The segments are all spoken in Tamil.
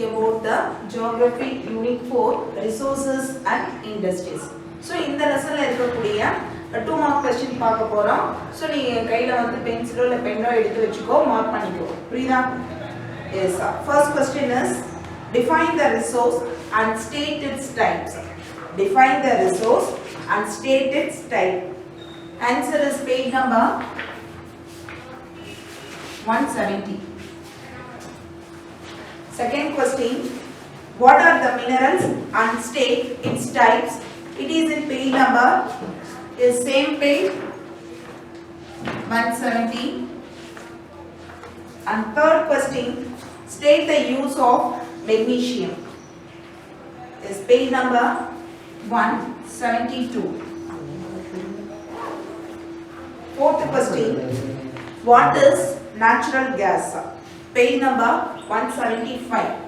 about the Geography Unit 4 Resources and Industries. So, in the lesson, we will 2 mark question. So, you can pencil or pen or mark. Yes. First question is, define the resource and state its types. Define the resource and state its type. Answer is page number 170. Second question, what are the minerals and state its types? It is in page number, is same page 170. And third question, state the use of magnesium. Is page number 172. Fourth question, what is natural gas? Page number 175.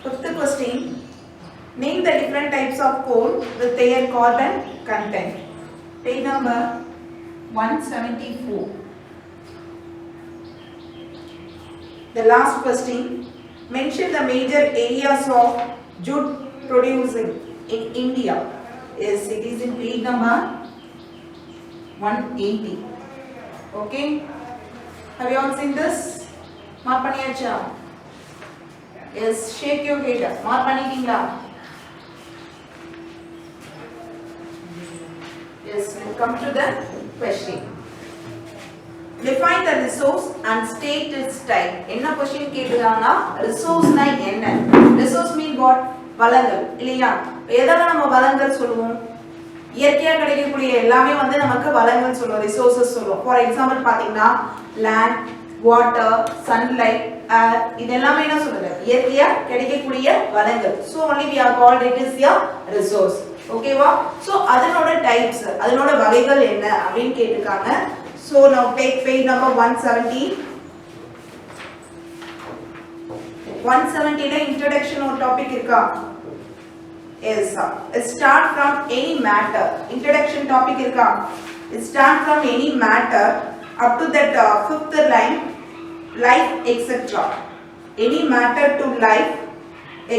Fifth question, name the different types of coal with their carbon content. Page number 174. The last question, mention the major areas of jute producing in India. Yes, it is in page number 180. Okay. Have you all seen this? Mark paniyacha. Yes, shake your head. Mark panitingla. Yes, we'll come to the question. Define the resource and state its type. Enna question கேக்குறாங்கன்னா resource na enna? Resource mean what? வளங்கள் இல்லையா? எதெல்லாம் நம்ம வளங்கள் சொல்லுவோம்? இயற்கையா கிடைக்கக்கூடிய எல்லாமே வந்து நமக்கு வளங்கள் சொல்லுவோம், ரிசோர்சஸ் சொல்லுவோம். ஃபார் எக்ஸாம்பிள் பாத்தீங்கன்னா land, water, sunlight, air இது எல்லாமே என்ன சொல்றது? இயற்கையா கிடைக்கக்கூடிய வளங்கள். So only we are called it is a resource. ஓகேவா? So அதனோட டைப்ஸ், அதனோட வகைகள் என்ன அப்படினு கேட்டிருக்காங்க. So now take page number 170. 170 ல introduction ஒரு டாபிக் இருக்கா? Yes, start from any matter. Introduction topic irka. Start from any matter up to that fifth line, life, etc. Any matter to life,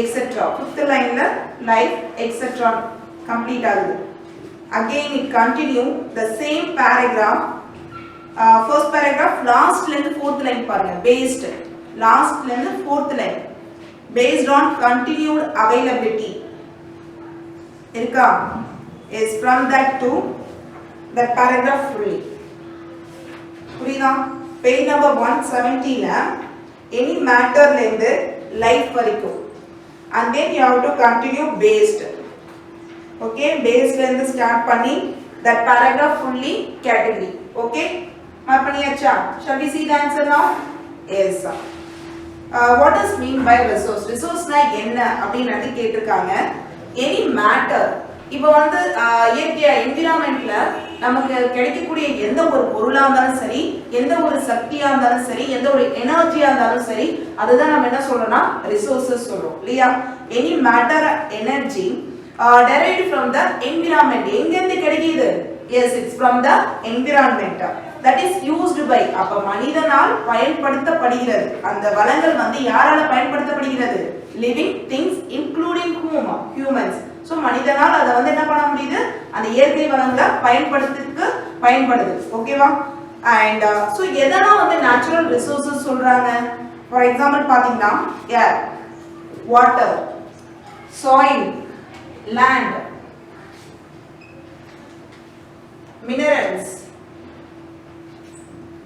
etc. Fifth line la life, etc. Complete agudhu. Again it continue the same paragraph. First paragraph last line fourth line parunga. Based last line fourth line. Based on continued availability. Irka is from that to that paragraph fully. Purina page number 170 la any matter lende life varaikum and then you have to continue based. Okay, based lende start panni that paragraph fully category. Okay, mark paniyacha. Shall we see the answer now? Yes. What does mean by resource? Resource na enna அப்படினு கேட்டிருக்காங்க. Any matter, இப்போ வந்து இயற்கை என்விரான்மென்ட்ல நமக்கு கிடைக்கக்கூடிய எந்த ஒரு பொருளா இருந்தாலும் சரி, எந்த ஒரு சக்தியா இருந்தாலும் சரி, எந்த ஒரு எனர்ஜியா இருந்தாலும் சரி, அதுதான் நம்ம என்ன சொல்றோம்னா ரிசோர்சஸ் சொல்றோம் இல்லையா? Any matter energy derived from the environment. எங்க இருந்து கிடைக்குது? Yes, it's from the environment. That is used by. அப்ப மனிதனால் பயன்படுத்தப்படுகிறது. அந்த வளங்கள் வந்து யாரால பயன்படுத்தப்படுகிறது? Living things including humans. So மனிதனால் அத வந்து என்ன பண்ண முடியுது? அந்த இயற்கை வளங்களை பயன்படுத்துறதுக்கு பயன்படுது. ஓகேவா? And so எதெல்லாம் வந்து natural resources சொல்றாங்க? For example பாத்தீங்கன்னா air, water, soil, land, minerals,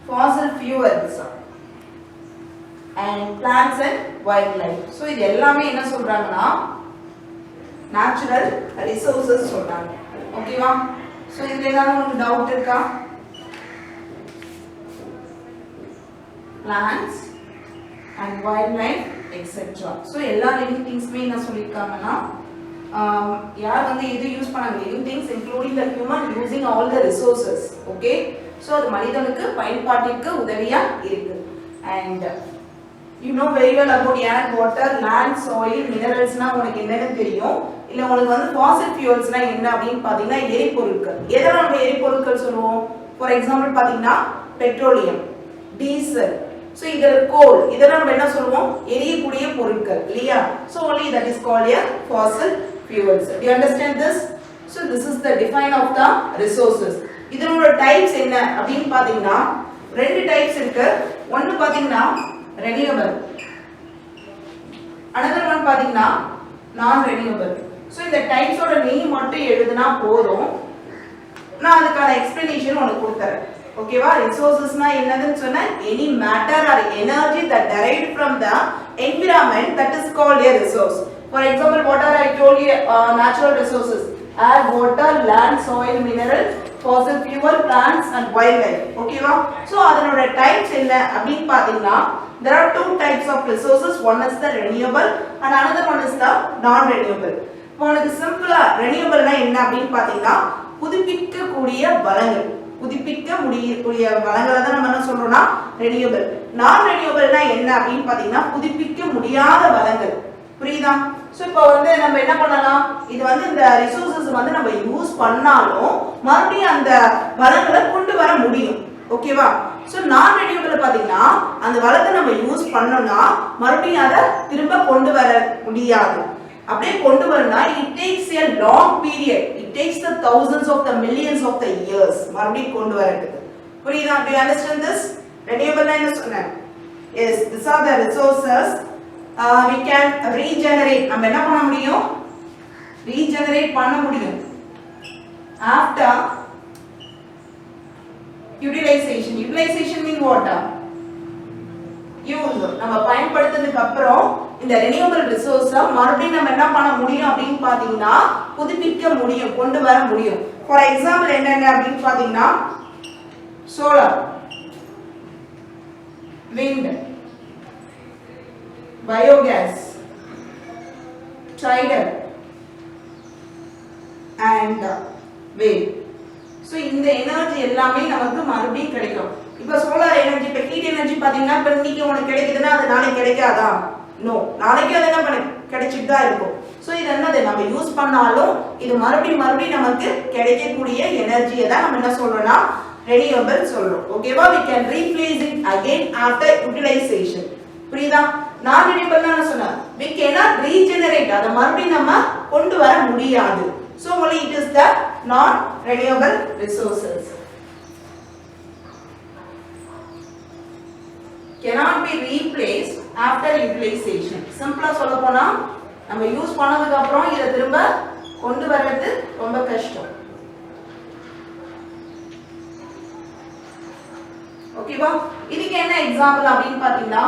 fossil fuels and plants and wildlife. So இது எல்லாமே என்ன சொல்றாங்கன்னா natural resources சொல்றாங்க. ஓகேவா? சோ இதுல ஏதாவது உங்களுக்கு டவுட் இருக்கா? plants and wildlife etc. So எல்லா living thingsமே என்ன சொல்லிருக்காங்கன்னா யார் வந்து இது யூஸ் பண்ணாங்க? living things including the human using all the resources. Okay, so அது மனிதனுக்கு பயன்பாட்டிற்கு உதவியா இருக்கு. And you know very well about air, water, land, soil, minerals னா உங்களுக்கு என்னன்னு தெரியும். இல்ல உங்களுக்கு வந்து fossil fuels னா என்ன அப்படினு பாத்தீங்கன்னா எரிபொருட்கள். எதெல்லாம் நம்ம எரிபொருட்கள் சொல்லுவோம்? For example பாத்தீங்கன்னா petroleum, டீசல். So இதர் கோல் இதெல்லாம் நம்ம என்ன சொல்லுவோம் எரியக்கூடிய பொருட்கள் இல்லையா. So only that is called a fossil fuels. Do you understand this? So this is the define of the resources. இதனோட டைப்ஸ் என்ன அப்படினு பாத்தீங்கன்னா ரெண்டு டைப்ஸ் இருக்கு. ஒன்னு பாத்தீங்கன்னா renewable, another one பாத்தீங்கன்னா non renewable. So இந்த டைப்ஸ் ஓட நேம் மட்டும் எழுதுனா போதும். நான் அதுக்கான எக்ஸ்பிளனேஷன் உங்களுக்கு கொடுத்தறேன். ஓகேவா. ரிசோர்சஸ்னா என்னதுன்னு சொன்னா any matter or energy that derived from the environment that is called a resource. For example, what are I told you natural resources: air, water, land, soil, mineral, fossil fuel, plants and wildlife. ஓகேவா. சோ அதனோட டைப்ஸ் என்ன அப்படினு பாத்தீங்கன்னா there are two types of resources. One is the renewable and another one is the non renewable. இப்போ உங்களுக்கு சிம்பிளா renewableனா என்ன அப்படினு பாத்தீங்கன்னா புதுப்பிக்கக்கூடிய வளங்கள், புதுப்பிக்க முடியக்கூடிய வளங்களை தான் நம்ம என்ன சொல்றோம்னா renewable. நான் renewableனா என்ன அப்படினு பாத்தீங்கன்னா புதுப்பிக்க முடியாத வளங்கள். புரியுதா. சோ இப்போ வந்து நம்ம என்ன பண்ணலாம், இது வந்து இந்த ரிசோர்சஸ் வந்து நம்ம யூஸ் பண்ணாலும் மறுபடியும் அந்த வளங்களை கொண்டு வர முடியும். ஓகேவா. சோ நான் renewable பாத்தீங்கன்னா அந்த வளத்தை நம்ம யூஸ் பண்ணோம்னா மறுபடியும் அதை திரும்ப கொண்டு வர முடியாது. அப்படியே கொண்டு வரனா it takes a long period, it takes the thousands of the millions of the years மறுபடியும் கொண்டு வரதுக்கு. புரியுதா. Do you understand this? renewable என்ன சொன்னேன்? Yes, these are the resources we can regenerate. நம்ம என்ன பண்ண முடியும், regenerate பண்ண முடியும் after utilization. utilization mean what? Use. நம்ம பயன்படுத்தினதுக்கு அப்புறம் இந்த renewable resource மறுபடியும் நம்ம என்ன பண்ண முடியும் அப்படினு பாத்தீங்கன்னா புதுப்பிக்க முடியும், கொண்டு வர முடியும். ஃபார் எக்ஸாம்பிள் என்னென்ன அப்படினு பாத்தீங்கன்னா solar, wind, biogas, tidal and wave. So இந்த எனர்ஜி எல்லாமே நமக்கு மறுபடியும் கிடைக்கும். இப்போ சோலார் எனர்ஜி, இப்போ ஹீட் எனர்ஜி பாத்தீங்கன்னா இப்போ இன்னைக்கு உங்களுக்கு கிடைக்குதுன்னா அது நாளைக்கு கிடைக்காதா? நோ, நாளைக்கு அது என்ன பண்ண கிடைச்சிட்டு தான் இருக்கும். சோ இது என்னது, நம்ம யூஸ் பண்ணாலும் இது மறுபடியும் நமக்கு கிடைக்கக்கூடிய எனர்ஜியை தான் நம்ம என்ன சொல்றோம்னா renewable சொல்றோம். ஓகேவா. we can replace it again after utilization. புரியுதா. நான் renewable என்ன சொன்னா we cannot regenerate, அத மறுபடியும் நம்ம கொண்டு வர முடியாது. so only it is the non renewable resources. cannot be replaced after utilization. சிம்பிளா சொல்ல போனா நம்ம யூஸ் பண்ணதுக்கு அப்புறம் இத திரும்ப கொண்டு வரது ரொம்ப கஷ்டம். ஓகேவா. இதுக்கு என்ன எக்ஸாம்பிள் அப்படினு பாத்தீங்கன்னா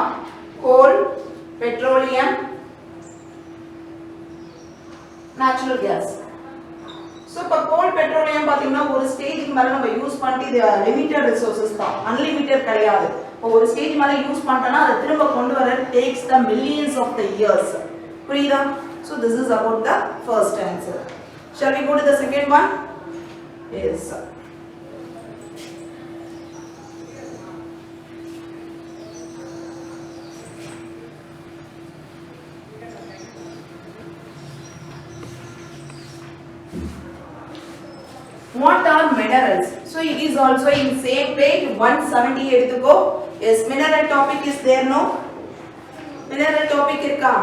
கோல், பெட்ரோலியம், நேச்சுரல் கேஸ். சோ இப்ப கோல், பெட்ரோலியம் பாத்தீங்கன்னா ஒரு ஸ்டேஜ்க்கு மேல நம்ம யூஸ் பண்ணிட்டு இது லிமிட்டட் ரிசோர்சஸ் தான், அன்லிமிட்டட் கிடையாது. ஒரு ஸ்டேஜ் மேல யூஸ் பண்ணிட்டனா அதை திரும்ப கொண்டு வர takes the millions of the years. புரியுதா. so this is about the first answer. shall we go to the second one? yes sir. What are minerals? So it is also in same page 170 எடுத்துக்கோ. Yes, mineral topic is there, no? Mineral topic இருக்கா?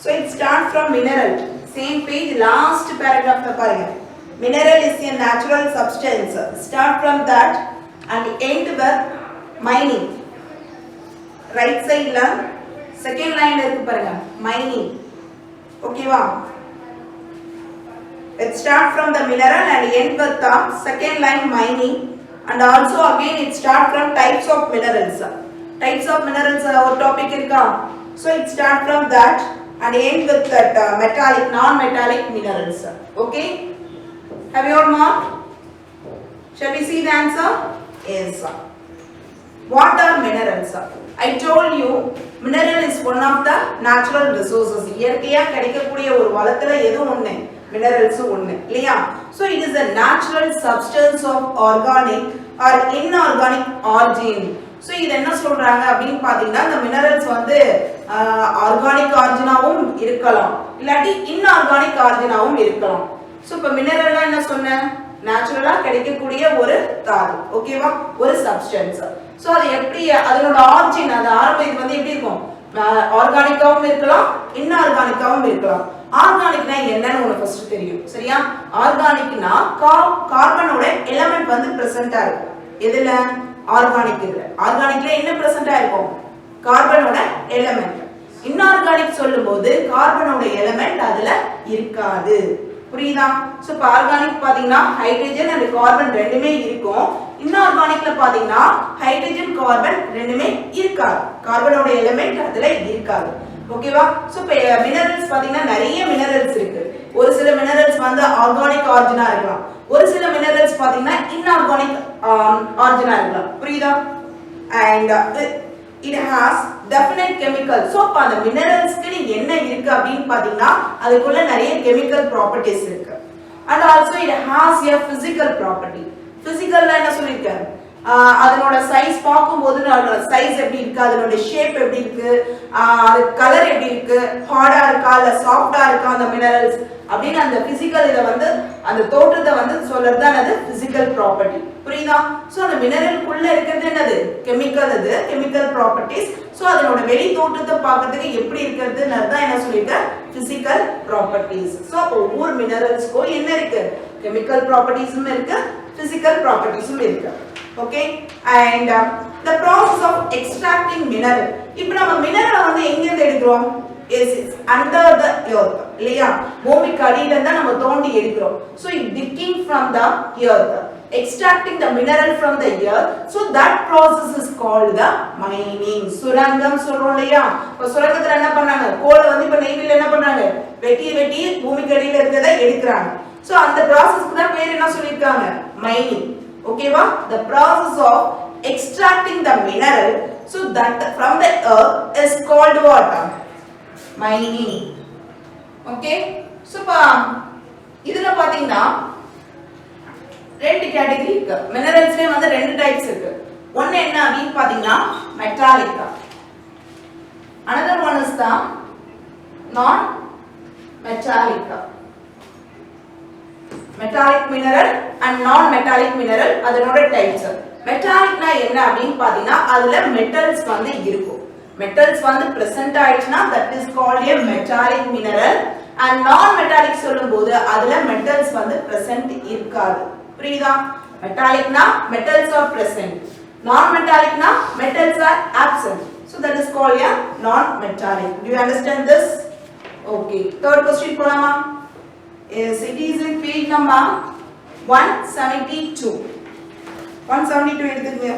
So it starts from mineral. Same page, last paragraph பாருங்க. Mineral is a natural substance. Start from that and end with mining. Right side ல second line இருக்கு பாருங்க, mining. Okay வா? It start from the mineral and end with the second line mining, and also again it start from types of minerals. Types of minerals our topic irka. So it start from that and end with that metallic, non-metallic minerals. Okay? Have you all marked? Shall we see the answer? Yes. What are minerals? I told you mineral is one of the natural resources. இயற்கையா கிடைக்கக்கூடிய ஒரு வளத்துல எது ஒண்ணு minerals ஒண்ணு இல்லையா. So it is a natural substance of organic or inorganic origin. So இது என்ன சொல்றாங்க அப்படினு பாத்தீங்கன்னா இந்த minerals வந்து ஆர்கானிக் ஆரிஜினாவும் இருக்கலாம் இல்லாட்டி இன்ஆர்கானிக் ஆரிஜினாவும் இருக்கலாம். So இப்ப மினரல்னா என்ன சொன்னேன், நேச்சுரலா கிடைக்கக்கூடிய ஒரு தாது, ஓகேவா, ஒரு சப்ஸ்டன்ஸ். சோ அது எப்படி அதனோட ஆரிஜின் அது ஆரம்ப இது வந்து எப்படி இருக்கும் ஆர்கானிக்காவும் இருக்கலாம் இன்ஆர்கானிக்காவும் இருக்கலாம் ஆர்கானிக்னா என்னன்னு உங்களுக்கு ஃபர்ஸ்ட் தெரியும் சரியா ஆர்கானிக்னா கார்பனோட எலிமெண்ட் வந்து பிரசன்ட்டா இருக்கும் எதுல ஆர்கானிக்ல என்ன பிரசன்ட்டா இருக்கும் கார்பனோட எலிமெண்ட் இன்ஆர்கானிக் சொல்லும்போது கார்பனோட எலிமெண்ட் அதுல இருக்காது புரியுதா சோ இப்ப ஆர்கானிக் பாத்தீங்கன்னா ஹைட்ரஜன் அண்ட் கார்பன் ரெண்டுமே இருக்கும் இன்ஆர்கானிக்ல பாத்தீங்கன்னா ஹைட்ரஜன் கார்பன் ரெண்டுமே இருக்காது கார்பனோட எலிமெண்ட் அதுல இருக்காது ஓகேவா சோ இப்ப மினரல்ஸ் பாத்தீங்கன்னா நிறைய மினரல்ஸ் இருக்கு ஒரு சில மினரல்ஸ் வந்து ஆர்கானிக் ஆரிஜினா இருக்கலாம் ஒரு சில மினரல்ஸ் பாத்தீங்கன்னா இன்ஆர்கானிக் ஆரிஜினா இருக்கலாம் புரியுதா and it has definite chemical so அந்த மினரல்ஸ்க்கு என்ன இருக்கு அப்படினு பாத்தீங்கன்னா அதுக்குள்ள நிறைய chemical properties இருக்கு and also it has a physical property physical என்ன சொல்லிருக்கேன் அதனோட சைஸ் பாக்கும்போது அதோட சைஸ் எப்படி இருக்கு அதனோட ஷேப் எப்படி இருக்கு அது கலர் எப்படி இருக்கு ஹார்டா இருக்கா இல்ல சாஃப்ட்டா இருக்கா அந்த மினரல்ஸ் அப்படின அந்த physical இத வந்து அந்த தோற்றத்தை வந்து சொல்றது என்னது physical property புரியுதா சோ அந்த மினரலுக்குள்ள இருக்குது என்னது chemical properties சோ அதனோட வெளி தோற்றத்தை பார்க்கிறதுக்கு எப்படி இருக்குதுன்னு தான் என்ன சொல்லிருக்கேன் physical properties சோ ஒவ்வொரு மினரல்ஸ்க்கும் என்ன இருக்கு chemical propertiesம் இருக்கு physical propertiesம் இருக்கு okay and the process of extracting mineral இப்போ நம்ம மினரலை வந்து எங்க இருந்து எடுக்கிறோம் is under the earth இல்லையா பூமிக்கு அடியில தான் நம்ம தோண்டி எடுக்கிறோம் so it digging from the earth extracting the mineral from the earth so that process is called the mining சுரங்கம் சொல்றோம் இல்லையா இப்ப சுரங்கத்துல என்ன பண்றாங்க கோலை வந்து இப்ப நெய்வேலில என்ன பண்றாங்க வெட்டி பூமிக்கு அடியில இருக்கதை எடுக்கறாங்க so அந்த processக்கு தான் பேர் என்ன சொல்லிருக்காங்க mining ஓகேவா the process of extracting the mineral so that from the earth is called what mining okay so இதுல பாத்தீங்கன்னா ரெண்டு கேட்டகரி இருக்கு மினரல்ஸ்லயே வந்து ரெண்டு டைப்ஸ் இருக்கு ஒன்னு என்ன அப்படினு பாத்தீங்கன்னா metallic another one is the non metallic metallic mineral and non metallic mineral அதனோட டைப்ஸ் மெட்டாலிக்னா என்ன அப்படினு பாத்தீங்கன்னா அதுல மெட்டல்ஸ் வந்து இருக்கும் மெட்டல்ஸ் வந்து present ஆயிடுச்சுனா that is called a metallic mineral and non metallic சொல்லும்போது அதுல மெட்டல்ஸ் வந்து பிரசன்ட் இருக்காது புரியுதா மெட்டாலிக்னா மெட்டல்ஸ் are present non metallicனா metals are absent so that is called a non metallic do you understand this okay third question போலாமா yes it is in page number 172 எடுத்துக்கங்க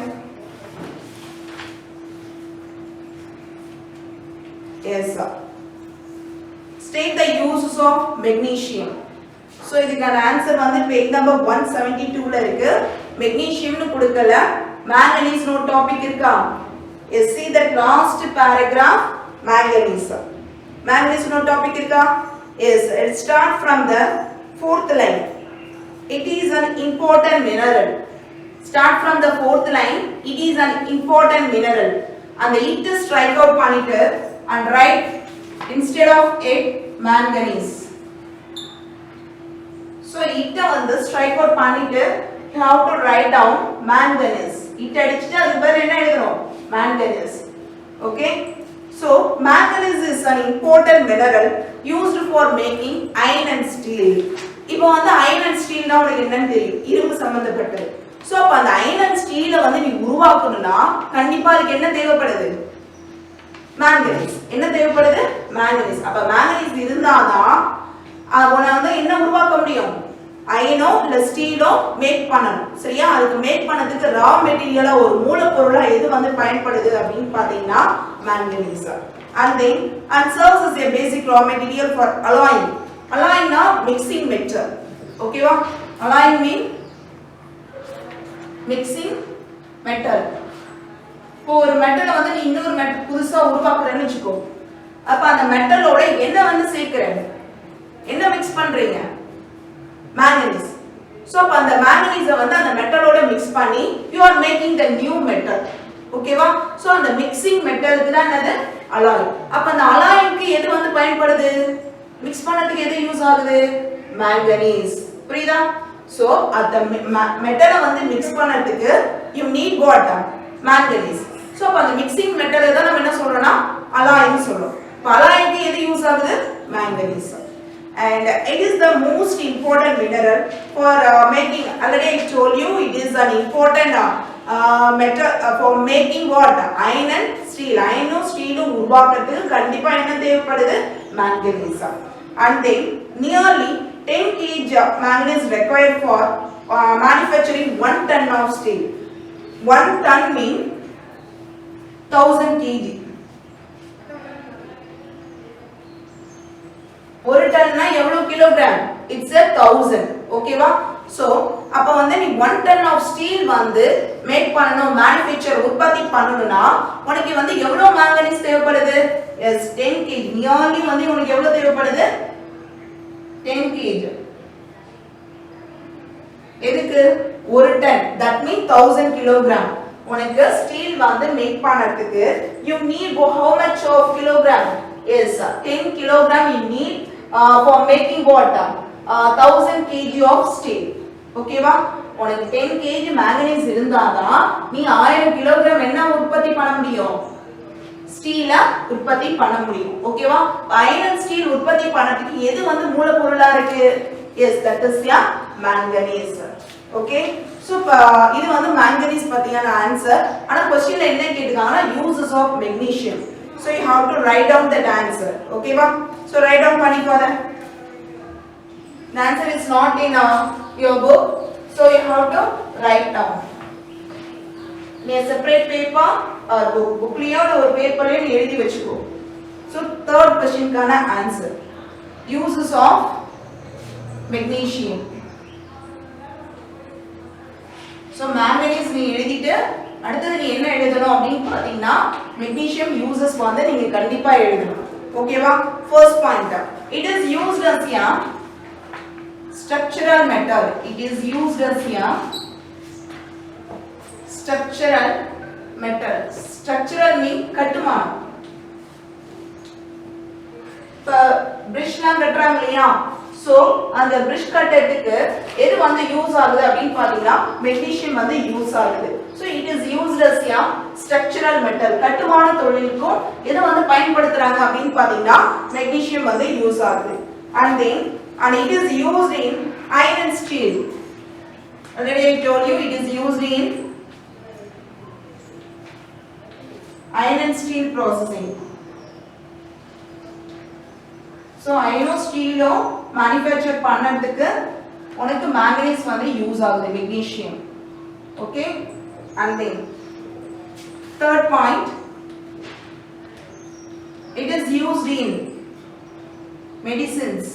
yes sir state the uses of magnesium so இதுக்கான ஆன்சர் வந்து பேஜ் நம்பர் 172 ல இருக்கு magnesium னு கொடுக்கல manganese நோ டாபிக் இருக்கா yes see that last paragraph manganese நோ டாபிக் இருக்கா yes it start from the fourth line it is an important mineral start from the fourth line it is an important mineral and it strike out பண்ணிட்டு and write instead of it manganese so it வந்து strike out பண்ணிட்டு you have to write down manganese it அடிச்சிட்டு அதுக்கு பதிலா என்ன எழுதணும் manganese okay so manganese is an important mineral used for making iron and steel இப்போ வந்து iron and steel னா உங்களுக்கு என்னன்னு தெரியும் இரும்பு சம்பந்தப்பட்டது சோ அப்ப அந்த iron and steel வந்து நீ உருவாக்கணும்னா கண்டிப்பா அதுக்கு என்ன தேவைப்படுது manganese என்ன தேவைப்படுது manganese அப்ப manganese இருந்தாதான் அவன வந்து என்ன உருவாக்க முடியும் அயனோ இல்ல ஸ்டீலோ மேக் பண்ணணும் சரியா அதுக்கு மேக் பண்ணதுக்கு ரா மெட்டீரியலா ஒரு மூலப்பொருளா எது வந்து பயன்படுது அப்படினு பாத்தீங்கன்னா manganese and serves as a basic raw material for alloying na mixing metal ஓகேவா alloying mean mixing metal இப்போ ஒரு மெட்டலை வந்து நீ இன்னொரு மெட்டல் புதுசா உருவாக்குறேன்னு வெச்சுக்கோ அப்ப அந்த மெட்டலோட என்ன வந்து சேர்க்கறீங்க என்ன mix பண்றீங்க manganese so அப்ப அந்த manganese வந்து அந்த மெட்டலோட mix பண்ணி you are making the new metal ஓகேவா சோ அந்த mixing metalக்கு தான் என்னது alloy அப்ப அந்த alloyக்கு எது வந்து பயன்படுது mix பண்ணதுக்கு எது யூஸ் ஆகுது manganese புரியுதா சோ அந்த மெட்டலை வந்து mix பண்ணதுக்கு you need what manganese. So அப்ப அந்த mixing metal தான் நம்ம என்ன சொல்றோம்னா alloy னு சொல்றோம். அப்ப alloy க்கு எது யூஸ் ஆகுது? manganese. And it is the most important mineral for making, already I told you it is an important metal for making what? Iron and steel. Iron and steel உருவாக்குறதுக்கு கண்டிப்பா என்ன தேவைப்படுது? manganese. And then nearly 10 kg manganese required for manufacturing 1 ton of steel. 1 ton means 1000 kg. ஒரு டன்னா எவ்வளவு கிலோகிராம்? இட்ஸ் 1000. ஓகேவா? சோ அப்ப வந்து நீ 1 டன் ஆஃப் ஸ்டீல் வந்து மேக் பண்ணனும், manufacture உற்பத்தி பண்ணனும்னா உனக்கு வந்து எவ்வளவு மாங்கனீஸ் தேவைப்படுது? S 10 kg. நியர்லி வந்து உனக்கு எவ்வளவு தேவைப்படுது? 10 kg. எதுக்கு? ஒரு டன். that means 1000 kilogram. உனக்கு ஸ்டீல் வந்து make பண்ணறதுக்கு you need how much of kilogram? Yes, 10 kilogram you need for making what? 1000 kg of steel. ஓகேவா? உனக்கு 10 kg manganese இருந்தாதான் நீ 1000 kilogram என்ன உற்பத்தி பண்ண முடியும்? ஸ்டீல உற்பத்தி பண்ண முடியும். ஓகேவா? iron steel உற்பத்தி பண்ணதுக்கு எது வந்து மூலப்பொருளா இருக்கு? Yes, that is your manganese. Okay? So இது வந்து manganese பத்தியான ஆன்சர். ஆனா क्वेश्चनல என்ன கேட்டிருக்காங்கன்னா uses of magnesium. So you have to write down that answer. Okay va? So write down panikkoda. The answer is not in your book. So you have to write down. In a separate paper or book. Book liya or paper liya எழுதி வெச்சுக்கோ. So third question kana answer. Uses of magnesium. So manganese நீ எழுதிட்டு அடுத்து நீ என்ன எழுதணும் அப்படினு பாத்தீங்கன்னா magnesium uses வந்து நீங்க கண்டிப்பா எழுதணும். ஓகேவா? first point, it is used as a structural metal. It is used as a structural metal. Structural mean கட்டுமானம். இப்ப bridgeலாம் கட்டறாங்க இல்லையா? So அந்த bridge கட்டறதுக்கு எது வந்து யூஸ் ஆகுது அப்படினு பாத்தீங்கன்னா magnesium வந்து யூஸ் ஆகுது. So it is used as a structural metal. கட்டுமான தொழிலுக்கும் எது வந்து பயன்படுத்துறாங்க அப்படினு பாத்தீங்கன்னா magnesium வந்து யூஸ் ஆகுது. And it is used in iron and steel. Already I told you it is used in iron and steel processing. So iron and steel manufacture பண்ணதுக்கு உனக்கு manganese வந்து யூஸ் ஆகுது, magnesium. Okay? And then third point, it is used in medicines.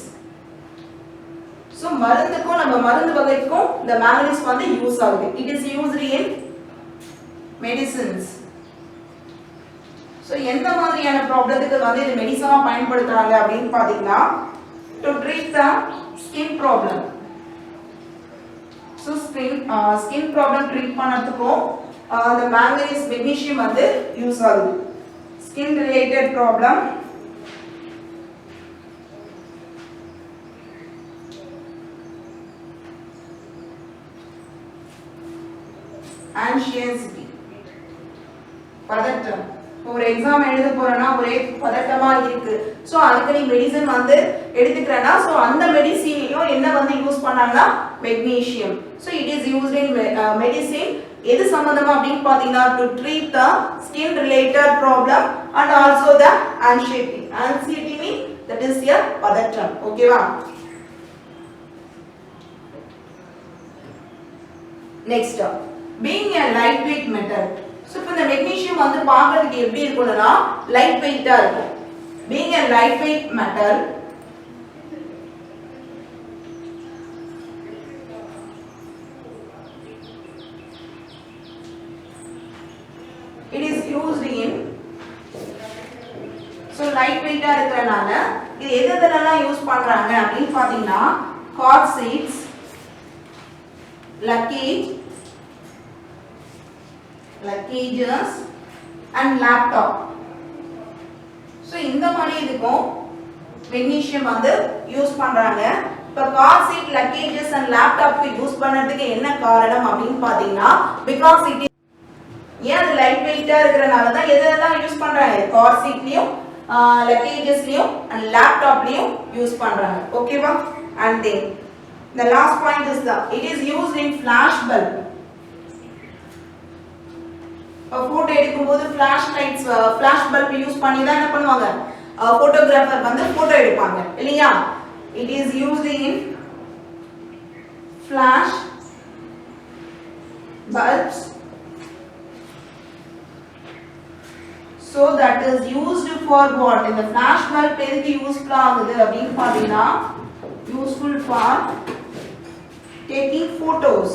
So மருந்துக்கும் நம்ம மருந்து வகைக்கும் இந்த manganese வந்து யூஸ் ஆகுது. It is used in medicines. So எந்த மாதிரியான ப்ராப்ளத்துக்கு வந்து இது மெடிசனா பயன்படுத்துறாங்க அப்படினு பாத்தீங்கன்னா to treat the skin problem. So skin problem treat பண்ணதுக்கும் the manganese magnesium வந்து யூஸ் ஆகுது. Skin related problem, anxiety, பதட்டம். ஒரு எக்ஸாம் எழுத போறேன்னா ஒரே பதட்டமா இருக்கு. சோ அதுக்கு நீ மெடிசன் வந்து எடுத்துக்கறனா சோ அந்த மெடிசினையும் என்ன வந்து யூஸ் பண்ணாங்கன்னா magnesium. So it is used in medicine. எது சம்பந்தமா அப்படினு பாத்தீங்கன்னா to treat the skin related problem and also the anxiety. Anxiety means that is your பதட்டம். ஓகேவா? Next, being a lightweight metal. So இப்போ இந்த magnesium வந்து பார்க்கிறதுக்கு எப்படி இருக்கும்னா லைட் வெயிட்டா இருக்கும். Being a lightweight metal, it is used in, so light weight-ஆ இருக்கறனால இது எதெல்லாம் யூஸ் பண்றாங்க அப்படினு பாத்தீங்கன்னா car seats, luggages and laptop. So இந்த மாதிரி இதுக்கும் magnesium வந்து யூஸ் பண்றாங்க. இப்ப car seat, luggages and laptop க்கு யூஸ் பண்றதுக்கு என்ன காரணம் அப்படினு பாத்தீங்கன்னா because it is ஏன் அது லைட் வெயிட்டா இருக்கறனால தான் எதெல்லாம் யூஸ் பண்றாங்க கார் சீட்லயும் லக்கேஜஸ்லயும் and லேப்டாப்லயும் யூஸ் பண்றாங்க ஓகேவா and then the last point is it is used in flash bulb photo எடுக்கும்போது flash lights flash bulb use பண்ணி தான் என்ன பண்ணுவாங்க போட்டோகிராஃபர் வந்து போட்டோ எடுப்பாங்க இல்லையா it is used in flash bulbs so that is used for what இந்த flash bulb எதுக்கு யூஸ்ஃபுல் ஆகுது அப்படினு பாத்தீங்கன்னா useful for taking photos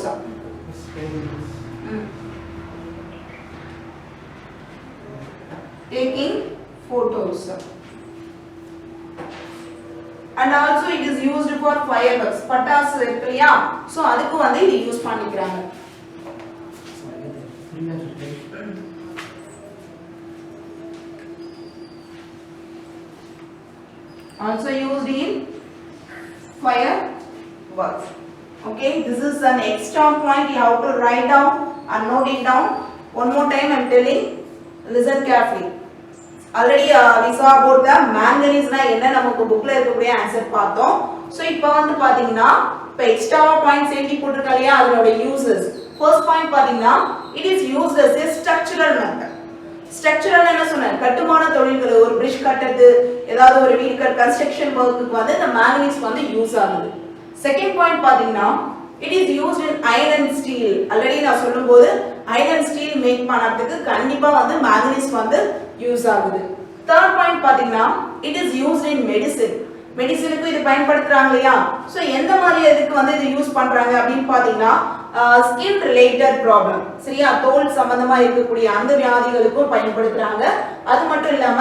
taking photos and also it is used for fireworks பட்டாசு இருக்குலையா சோ அதுக்கு வந்து இது use பண்ணிக்கறாங்க also used in fireworks okay this is an extra point you have to write down and note it down one more time I am telling listen carefully already we saw about the manganese na enna namakku book la irukkudiya answer paathom so ipo vandu pathina ipo extra points எழுதி போட்டுருக்கலையா அதோட uses first point pathina it is used as a structural method structural என்ன சொன்னேன் கட்டுமான தொழில்கள் ஒரு bridge கட்டறது ஏதாவது ஒரு வீடு கட்ட construction workக்கு வந்து இந்த manganese வந்து யூஸ் ஆகுது second point பாத்தீங்கன்னா it is used in iron and steel already நான் சொல்லும்போது iron and steel மேக் பண்ணறதுக்கு கண்டிப்பா வந்து manganese வந்து யூஸ் ஆகுது third point பாத்தீங்கன்னா it is used in medicine மெடிசினுக்கு இது பயன்படுத்துறாங்க இல்லையா சோ எந்த மாதிரி இதுக்கு வந்து இது யூஸ் பண்றாங்க அப்படினு பாத்தீங்கன்னா ஸ்கின் ரிலேட்டட் ப்ராப்ளம் சரியா தோல் சம்பந்தமா இருக்கக்கூடிய அந்த வியாதிகளுக்கும் பயன்படுத்துறாங்க அது மட்டும் இல்லாம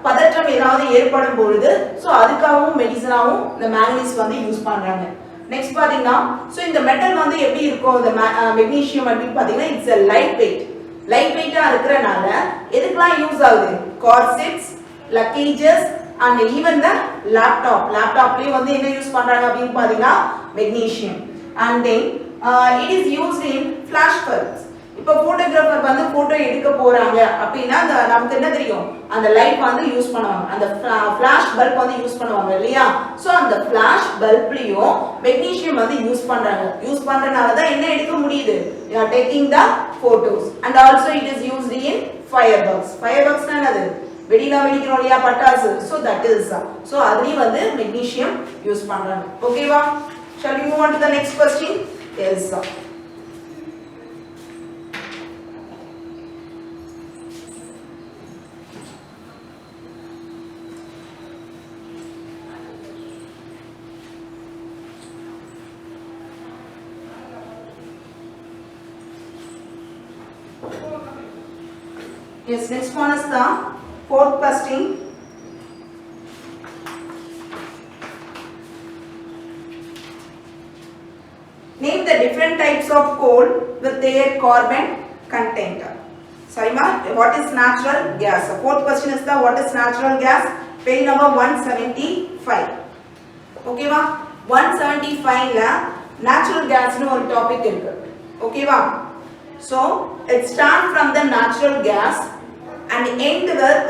பதற்றம் ஏதாவது ஏற்படும் பொழுது சோ அதுக்காகவும் மெடிசனாவும் இந்த manganese வந்து யூஸ் பண்றாங்க நெக்ஸ்ட் பாத்தீங்கன்னா சோ இந்த மெட்டல் வந்து எப்படி இருக்கும் இந்த மெக்னீசியம் அப்படி பாத்தீங்கன்னா இட்ஸ் a லைட் வெயிட்டா இருக்கறனால எதுக்கெல்லாம் யூஸ் ஆகுது car seats luggages and even the laptopலயே வந்து என்ன யூஸ் பண்றாங்க அப்படினு பாத்தீங்கன்னா magnesium and then it is used in flash bulbs இப்போ போட்டோகிராஃபர் வந்து போட்டோ எடுக்க போறாங்க அப்படினா நமக்கு என்ன தெரியும் அந்த லைட் வந்து யூஸ் பண்ணுவாங்க அந்த ஃபிளாஷ் பல்ப் வந்து யூஸ் பண்ணுவாங்க இல்லையா சோ அந்த ஃபிளாஷ் பல்ப்லயும் மெக்னீசியம் வந்து யூஸ் பண்றாங்க யூஸ் பண்றனால தான் என்ன எடுக்க முடியுது you are taking the photos and also it is used in fireworks னா என்னது வெடிலாம் வெடிக்கிறோம் இல்லையா பட்டாசு so that is so அதுலயும் வந்து மெக்னீசியம் யூஸ் பண்றாங்க ஓகேவா shall we move on to the next question yes yes next one is the fourth question name the different types of coal with their carbon content sorry ma what is natural gas fourth question is the what is natural gas page number 175 okay ma 175 la natural gas nu or topic irukku okay va so it start from the natural gas and end with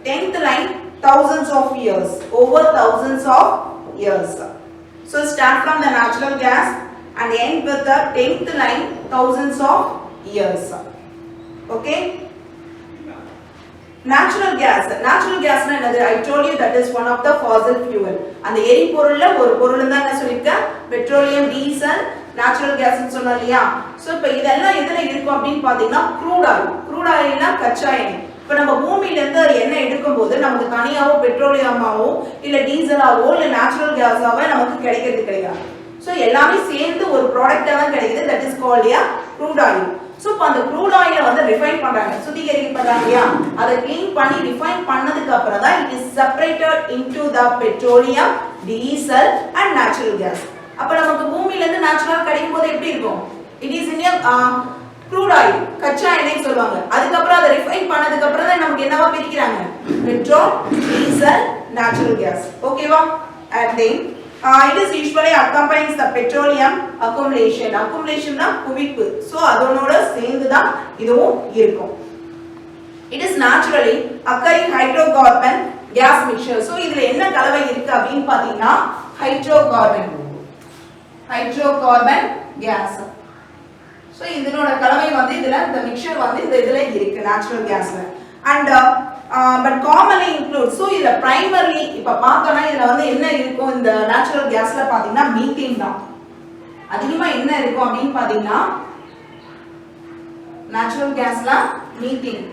10th line thousands of years over thousands of years so start from the natural gas and end with the 10th line thousands of years okay natural gas na enadhu I told you that is one of the fossil fuel and eri porulla oru porul da enna solirka petroleum diesel natural gas nu sonnaliya so ipo idella edula irukum appdin pathina crude oil na கச்சா எண்ணெய் இப்போ நம்ம பூமியில இருந்து எண்ணெய் எடுக்கும்போது நமக்கு தனியாவோ பெட்ரோலியமாவோ இல்ல டீசலாவோ இல்ல நேச்சுரல் கேஸாவோ நமக்கு கிடைக்கிறது கிடையாது சோ எல்லாமே சேர்ந்து ஒரு ப்ராடக்ட்டா தான் கிடைக்குது that is called a crude oil so அந்த crude oil வந்து ரிஃபைன் பண்றாங்க சுத்திகரிக்கப்படுறாங்க இல்லையா அதை க்ளீன் பண்ணி ரிஃபைன் பண்ணதுக்கு அப்புறம் தான் it is separated into the petroleum diesel and natural gas அப்ப நமக்கு பூமியில இருந்து நேச்சுரல் கிடைக்கும்போது எப்படி இருக்கும் it is in a crude oil கச்சா எண்ணெய் சொல்வாங்க அதுக்கு அப்புறம் அதை ரிஃபைன் பண்ணதுக்கு அப்புறம் தான் நமக்கு என்னவா பிரிக்கிறாங்க பெட்ரோல் டீசல் நேச்சுரல் கேஸ் ஓகேவா and then It is usually accompanies the petroleum accumulation. Accumulation na குவிப்பு. So அதனோட சேர்ந்து தான் இதுவும் இருக்கும். It is naturally occurring hydrocarbon gas mixture. So இதுல என்ன கலவை இருக்கு அப்படினு பாத்தீங்கன்னா hydrocarbon gas. So இதனோட கலவை வந்து இதுல இந்த mixture வந்து இந்த இதுல இருக்கு natural gasல. And but commonly includes, so இதுல primarily இப்ப பார்த்தோம்னா இதுல வந்து என்ன இருக்கும் இந்த natural gasல பாத்தீங்கன்னா methane தான். அதிகமா என்ன இருக்கும் அப்படினு பாத்தீங்கன்னா natural gasல methane.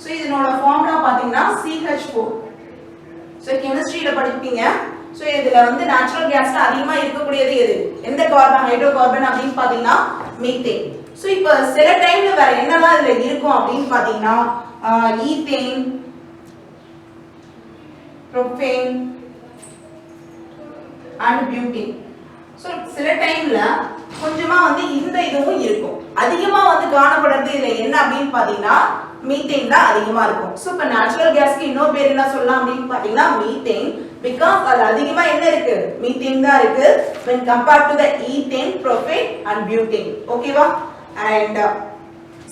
So இதனோட ஃபார்முலா பாத்தீங்கன்னா CH4. So chemistryல படிப்பீங்க. So இதுல வந்து natural gasல அதிகமா இருக்கக்கூடியது எது? எந்த கார்பன் ஹைட்ரோகார்பன் அப்படினு பாத்தீங்கன்னா methane. So இப்போ சில டைம்ல வேற என்னலாம் இதுல இருக்கும் அப்படினு பாத்தீங்கன்னா ethane, propane and butane. So சில டைம்ல கொஞ்சமா வந்து இந்த இதுவும் இருக்கும். அதிகமா வந்து காணப்படுறது இதுல என்ன அப்படினு பாத்தீங்கன்னா methane தான் அதிகமா இருக்கும். So இப்ப natural gasக்கு இன்னொரு பேர் என்ன சொல்லலாம் அப்படினு பாத்தீங்கன்னா methane, because அது அதிகமா என்ன இருக்கு? methane தான் இருக்கு when compared to the ethane, propane and butane. ஓகேவா? And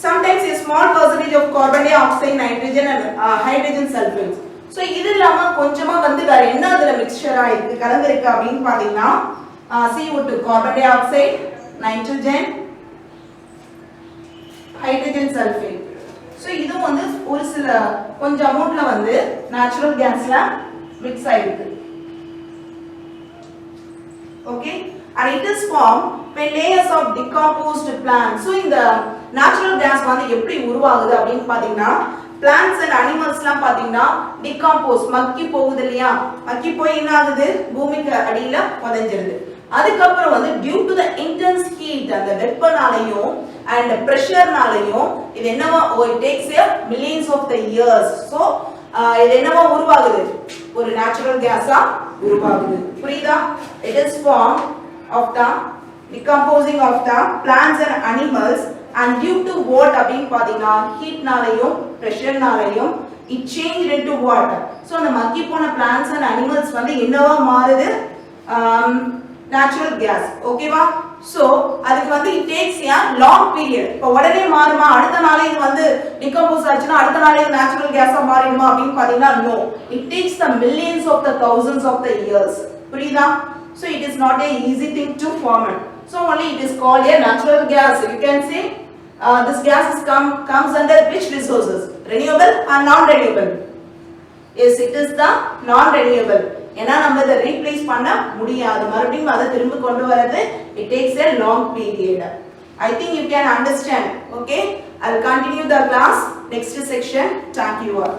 sometimes a small percentage of carbon dioxide, nitrogen and hydrogen sulfates. So இது இல்லாம கொஞ்சமா வந்து வேற என்ன அதுல மிக்சரா இருக்கு கலந்திருக்கு அப்படினு பாத்தீங்கன்னா CO2, carbon dioxide, nitrogen, hydrogen sulfate. So இது வந்து ஒரு சில கொஞ்சம் அமௌண்ட்ல வந்து natural gasல mix ஆயிருக்கு. Okay, and it is formed when layers of decomposed plants. So இந்த natural gas வந்து எப்படி உருவாகுது அப்படினு பாத்தீங்கன்னா plants and animalsலாம் பாத்தீங்கன்னா decompose மக்கி போகுது இல்லையா, மக்கி போய் என்ன ஆகுது பூமிக்கு அடியில புதைஞ்சிருது. அதுக்கு அப்புறம் வந்து due to the intense heat அந்த வெப்பனாலயும் and pressureனாலயும் இது என்னவா it takes a millions of the years. So இது என்னவா உருவாகுது ஒரு natural gas-ஆ உருவாகுது. புரியுதா? It is formed of the decomposing of the plants and animals and due to what அப்படினு பாத்தீங்கன்னா ஹீட்னாலயும் பிரஷர்னாலயும் it changed into what. So அந்த மக்கி போன plants and animals வந்து என்னவா மாறுது natural gas. ஓகேவா? So அதுக்கு வந்து it takes a long period. இப்போ உடனே மாறுமா அடுத்த நாளே இது வந்து decompose ஆச்சுனா அடுத்த நாளே natural gas-ஆ மாறிடுமா அப்படினு பாத்தீங்கன்னா no, it takes the millions of the thousands of the years. புரியுதா? So it is not a easy thing to form it. So only it is called a natural gas. You can say this gas comes under which resources? Renewable or non-renewable? Yes, it is the non-renewable. ஏன்னா நம்ம இத ரீப்ளேஸ் பண்ண முடியாது, மறுபடியும் அதை திரும்ப கொண்டு வரது it takes a long period. I think you can understand. Okay, I will continue the class next section. Thank you all.